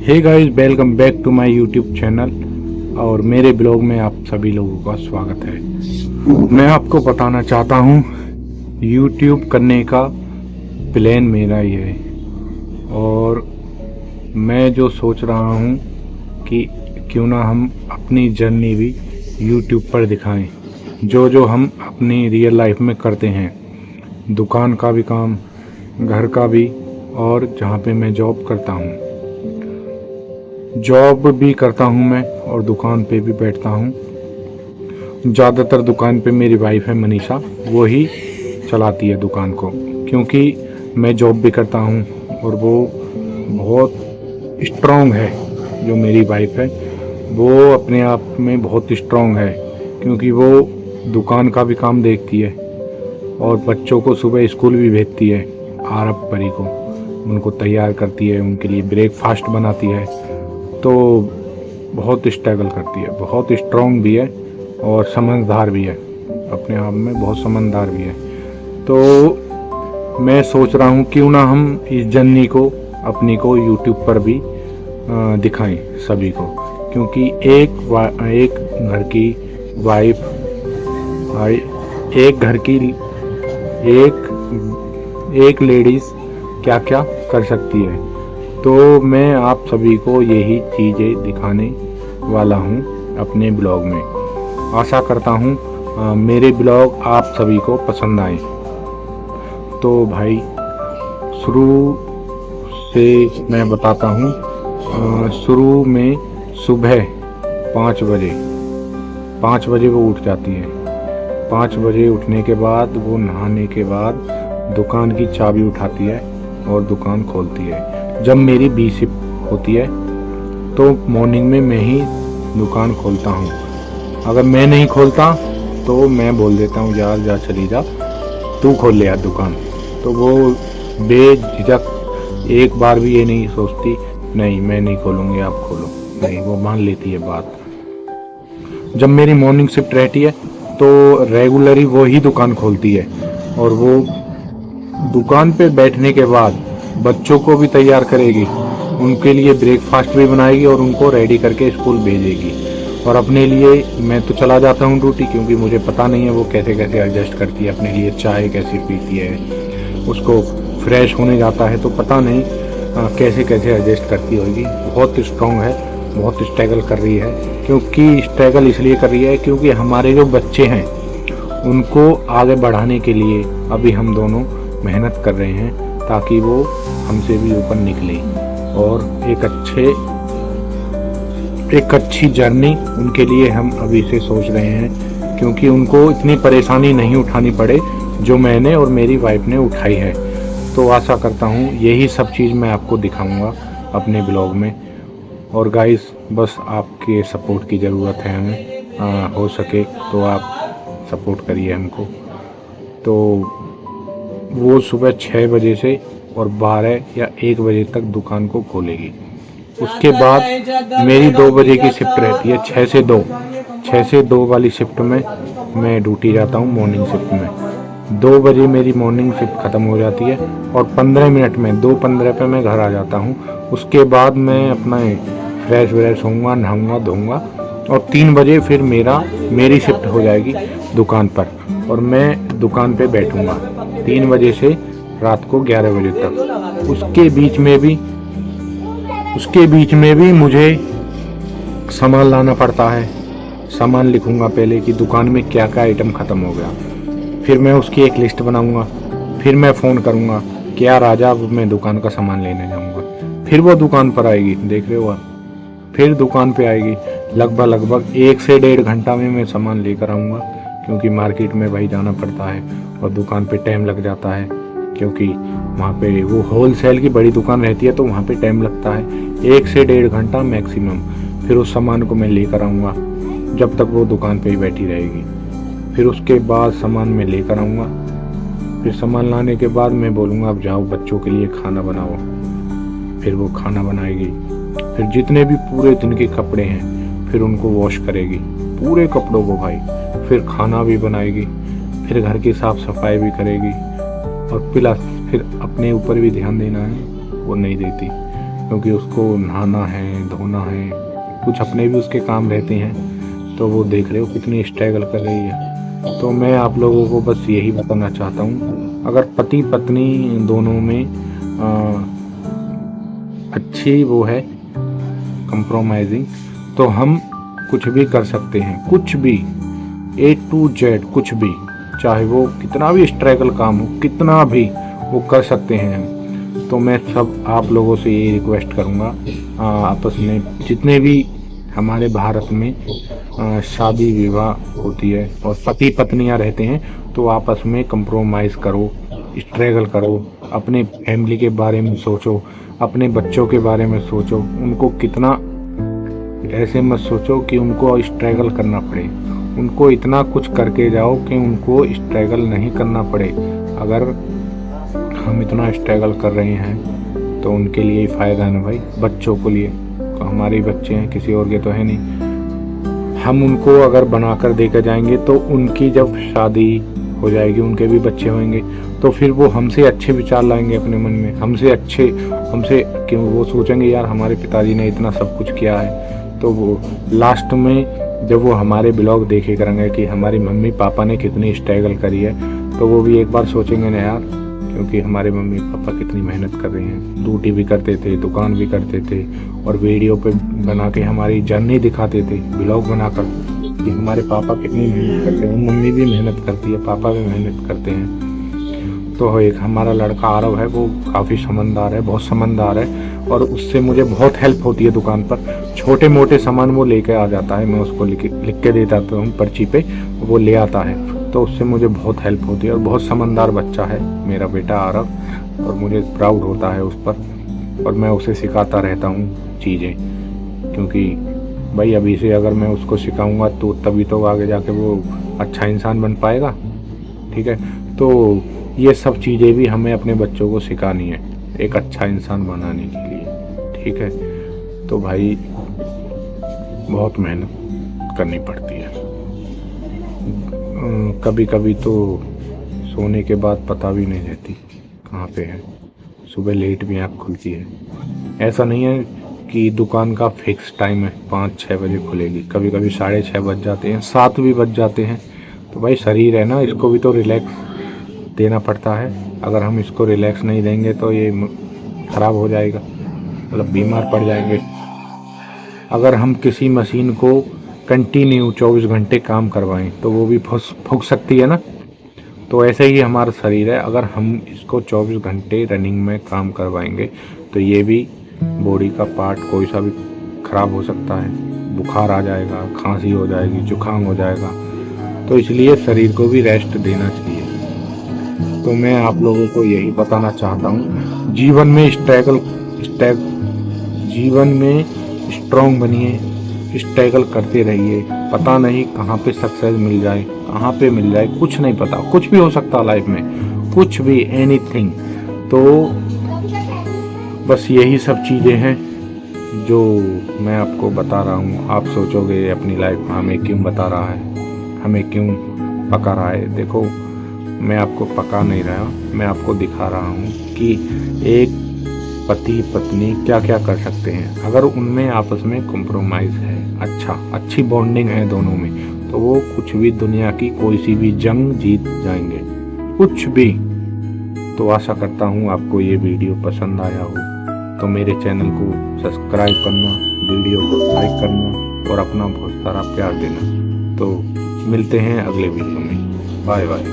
Hey guys, welcome back to my YouTube channel और मेरे blog में आप सभी लोगों का स्वागत है। मैं आपको बताना चाहता हूँ यूट्यूब करने का प्लान मेरा ही है और मैं जो सोच रहा हूँ कि क्यों ना हम अपनी जर्नी भी यूट्यूब पर दिखाएं, जो हम अपनी रियल लाइफ में करते हैं, दुकान का भी काम, घर का भी, और जहाँ पे मैं जॉब करता हूँ। जॉब भी करता हूँ मैं और दुकान पे भी बैठता हूँ। ज़्यादातर दुकान पे मेरी वाइफ है मनीषा, वो ही चलाती है दुकान को, क्योंकि मैं जॉब भी करता हूँ और वो बहुत स्ट्रॉन्ग है। जो मेरी वाइफ है वो अपने आप में बहुत स्ट्रॉन्ग है, क्योंकि वो दुकान का भी काम देखती है और बच्चों को सुबह स्कूल भी भेजती है। आरब परी को उनको तैयार करती है, उनके लिए ब्रेकफास्ट बनाती है, तो बहुत स्ट्रगल करती है। बहुत स्ट्रॉन्ग भी है और समझदार भी है, अपने आप में बहुत समझदार भी है। तो मैं सोच रहा हूँ क्यों ना हम इस जर्नी को अपनी को यूट्यूब पर भी दिखाएं सभी को, क्योंकि एक घर की वाइफ, एक घर की एक लेडीज़ क्या क्या कर सकती है। तो मैं आप सभी को यही चीज़ें दिखाने वाला हूँ अपने ब्लॉग में। आशा करता हूँ मेरे ब्लॉग आप सभी को पसंद आए। तो भाई शुरू से मैं बताता हूँ। शुरू में सुबह 5 बजे वो उठ जाती है। 5 बजे उठने के बाद वो नहाने के बाद दुकान की चाबी उठाती है और दुकान खोलती है। जब मेरी बी शिफ्ट होती है तो मॉर्निंग में मैं ही दुकान खोलता हूँ। अगर मैं नहीं खोलता तो मैं बोल देता हूँ यार जा चली जा, तू खोल ले यार दुकान। तो वो बेझिझक एक बार भी ये नहीं सोचती नहीं मैं नहीं खोलूँगी आप खोलो, नहीं, वो मान लेती है बात। जब मेरी मॉर्निंग शिफ्ट रहती है तो रेगुलरली वो ही दुकान खोलती है और वो दुकान पे बैठने के बाद बच्चों को भी तैयार करेगी, उनके लिए ब्रेकफास्ट भी बनाएगी और उनको रेडी करके स्कूल भेजेगी। और अपने लिए मैं तो चला जाता हूँ ड्यूटी, क्योंकि मुझे पता नहीं है वो कैसे कैसे एडजस्ट करती है अपने लिए, चाय कैसे पीती है, उसको फ्रेश होने जाता है तो पता नहीं कैसे कैसे एडजस्ट करती होगी। बहुत स्ट्रॉन्ग है, बहुत स्ट्रगल कर रही है। क्योंकि स्ट्रगल इसलिए कर रही है क्योंकि हमारे जो बच्चे हैं उनको आगे बढ़ाने के लिए अभी हम दोनों मेहनत कर रहे हैं, ताकि वो हमसे भी ऊपर निकले और एक अच्छी जर्नी उनके लिए हम अभी से सोच रहे हैं, क्योंकि उनको इतनी परेशानी नहीं उठानी पड़े जो मैंने और मेरी वाइफ ने उठाई है। तो आशा करता हूँ यही सब चीज़ मैं आपको दिखाऊंगा अपने ब्लॉग में। और गाइस, बस आपके सपोर्ट की ज़रूरत है हमें। हो सके तो आप सपोर्ट करिए हमको। तो वो सुबह 6 बजे से और 12 या 1 बजे तक दुकान को खोलेगी। उसके बाद मेरी 2 बजे की शिफ्ट रहती है, 6 से 2 वाली शिफ्ट में मैं ड्यूटी जाता हूँ। मॉर्निंग शिफ्ट में 2 बजे मेरी मॉर्निंग शिफ्ट ख़त्म हो जाती है और 15 मिनट में 2:15 पे मैं घर आ जाता हूँ। उसके बाद मैं अपना फ्रेश व्रेश होऊंगा, नहाऊंगा, धोऊंगा और 3 बजे फिर मेरी शिफ्ट हो जाएगी दुकान पर और मैं दुकान पे बैठूंगा 3 बजे से रात को 11 बजे तक। उसके बीच में भी मुझे सामान लाना पड़ता है। सामान लिखूंगा पहले कि दुकान में क्या क्या आइटम ख़त्म हो गया, फिर मैं उसकी एक लिस्ट बनाऊंगा, फिर मैं फ़ोन करूंगा कि यार आजा, मैं दुकान का सामान लेने जाऊंगा। फिर वो दुकान पर आएगी, देख रहे हो आप, फिर दुकान पे आएगी। लगभग 1 से 1.5 घंटा में मैं सामान लेकर आऊँगा, क्योंकि मार्केट में भाई जाना पड़ता है और दुकान पे टाइम लग जाता है, क्योंकि वहाँ पे वो होलसेल की बड़ी दुकान रहती है तो वहाँ पे टाइम लगता है 1 से 1.5 घंटा मैक्सिमम। फिर उस सामान को मैं लेकर आऊँगा जब तक वो दुकान पे ही बैठी रहेगी। फिर उसके बाद सामान मैं लेकर आऊँगा। फिर सामान लाने के बाद मैं बोलूँगा अब जाओ बच्चों के लिए खाना बनाओ। फिर वो खाना बनाएगी। फिर जितने भी पूरे दिन के कपड़े हैं फिर उनको वॉश करेगी, पूरे कपड़ों को भाई। फिर खाना भी बनाएगी, फिर घर की साफ सफाई भी करेगी और प्लस फिर अपने ऊपर भी ध्यान देना है, वो नहीं देती। क्योंकि उसको नहाना है, धोना है, कुछ अपने भी उसके काम रहते हैं। तो वो देख रहे हो कितनी स्ट्रगल कर रही है। तो मैं आप लोगों को बस यही बताना चाहता हूँ, अगर पति पत्नी दोनों में अच्छी वो है कंप्रोमाइजिंग, तो हम कुछ भी कर सकते हैं, कुछ भी A to Z, कुछ भी, चाहे वो कितना भी स्ट्रगल काम हो, कितना भी वो कर सकते हैं। तो मैं सब आप लोगों से ये रिक्वेस्ट करूँगा, आपस में जितने भी हमारे भारत में शादी विवाह होती है और पति पत्नियां रहते हैं, तो आपस में कंप्रोमाइज़ करो, स्ट्रगल करो, अपने फैमिली के बारे में सोचो, अपने बच्चों के बारे में सोचो। उनको कितना, ऐसे मत सोचो कि उनको स्ट्रगल करना पड़े, उनको इतना कुछ करके जाओ कि उनको स्ट्रगल नहीं करना पड़े। अगर हम इतना स्ट्रगल कर रहे हैं तो उनके लिए ही फ़ायदा है ना भाई, बच्चों के लिए। तो हमारे बच्चे हैं, किसी और के तो है नहीं। हम उनको अगर बना कर देकर जाएंगे तो उनकी जब शादी हो जाएगी, उनके भी बच्चे होंगे, तो फिर वो हमसे अच्छे विचार लाएंगे अपने मन में, हमसे क्यों वो सोचेंगे यार हमारे पिताजी ने इतना सब कुछ किया है। तो वो लास्ट में जब वो हमारे ब्लॉग देखे करेंगे कि हमारी मम्मी पापा ने कितनी स्ट्रगल करी है, तो वो भी एक बार सोचेंगे ना यार, क्योंकि हमारे मम्मी पापा कितनी मेहनत कर रहे हैं, ड्यूटी भी करते थे, दुकान भी करते थे, और वीडियो पे बना के हमारी जर्नी दिखाते थे ब्लॉग बनाकर कि हमारे पापा कितनी मेहनत करते हैं। मम्मी भी मेहनत करती है, पापा भी मेहनत करते हैं। तो एक हमारा लड़का आरव है, वो काफ़ी समझदार है, बहुत समझदार है, और उससे मुझे बहुत हेल्प होती है दुकान पर। छोटे मोटे सामान वो लेके आ जाता है, मैं उसको लिख के देता हूँ पर्ची पे, वो ले आता है। तो उससे मुझे बहुत हेल्प होती है, और बहुत समझदार बच्चा है मेरा बेटा आरव, और मुझे प्राउड होता है उस पर। और मैं उसे सिखाता रहता हूँ चीज़ें, क्योंकि भाई अभी से अगर मैं उसको सिखाऊंगा तो तभी तो आगे जाके वो अच्छा इंसान बन पाएगा। ठीक है, तो ये सब चीज़ें भी हमें अपने बच्चों को सिखानी है एक अच्छा इंसान बनाने के लिए। ठीक है, तो भाई बहुत मेहनत करनी पड़ती है। कभी कभी तो सोने के बाद पता भी नहीं रहती कहाँ पे है, सुबह लेट भी आँख खुलती है। ऐसा नहीं है कि दुकान का फिक्स टाइम है 5-6 बजे खुलेगी, कभी कभी 6:30 बज जाते हैं, 7 भी बज जाते हैं। तो भाई शरीर है ना, इसको भी तो रिलैक्स देना पड़ता है। अगर हम इसको रिलैक्स नहीं देंगे तो ये ख़राब हो जाएगा, मतलब बीमार पड़ जाएंगे। अगर हम किसी मशीन को कंटिन्यू 24 घंटे काम करवाएं तो वो भी फूंक सकती है ना। तो ऐसे ही हमारा शरीर है, अगर हम इसको 24 घंटे रनिंग में काम करवाएंगे तो ये भी बॉडी का पार्ट कोई सा भी ख़राब हो सकता है, बुखार आ जाएगा, खांसी हो जाएगी, जुकाम हो जाएगा। तो इसलिए शरीर को भी रेस्ट देना चाहिए। तो मैं आप लोगों को यही बताना चाहता हूँ, जीवन में जीवन में स्ट्रॉन्ग बनिए, स्ट्रगल करते रहिए। पता नहीं कहाँ पे सक्सेस मिल जाए, कहाँ पे मिल जाए, कुछ नहीं पता, कुछ भी हो सकता लाइफ में, कुछ भी, एनीथिंग। तो बस यही सब चीज़ें हैं जो मैं आपको बता रहा हूँ। आप सोचोगे अपनी लाइफ में हमें क्यों बता रहा है, हमें क्यों पका रहा है। देखो, मैं आपको पका नहीं रहा, मैं आपको दिखा रहा हूँ कि एक पति पत्नी क्या क्या कर सकते हैं अगर उनमें आपस में कॉम्प्रोमाइज़ है, अच्छी बॉन्डिंग है दोनों में, तो वो कुछ भी, दुनिया की कोई सी भी जंग जीत जाएंगे, कुछ भी। तो आशा करता हूँ आपको ये वीडियो पसंद आया हो, तो मेरे चैनल को सब्सक्राइब करना, वीडियो को लाइक करना और अपना बहुत सारा प्यार देना। तो मिलते हैं अगले वीडियो में। Bye bye.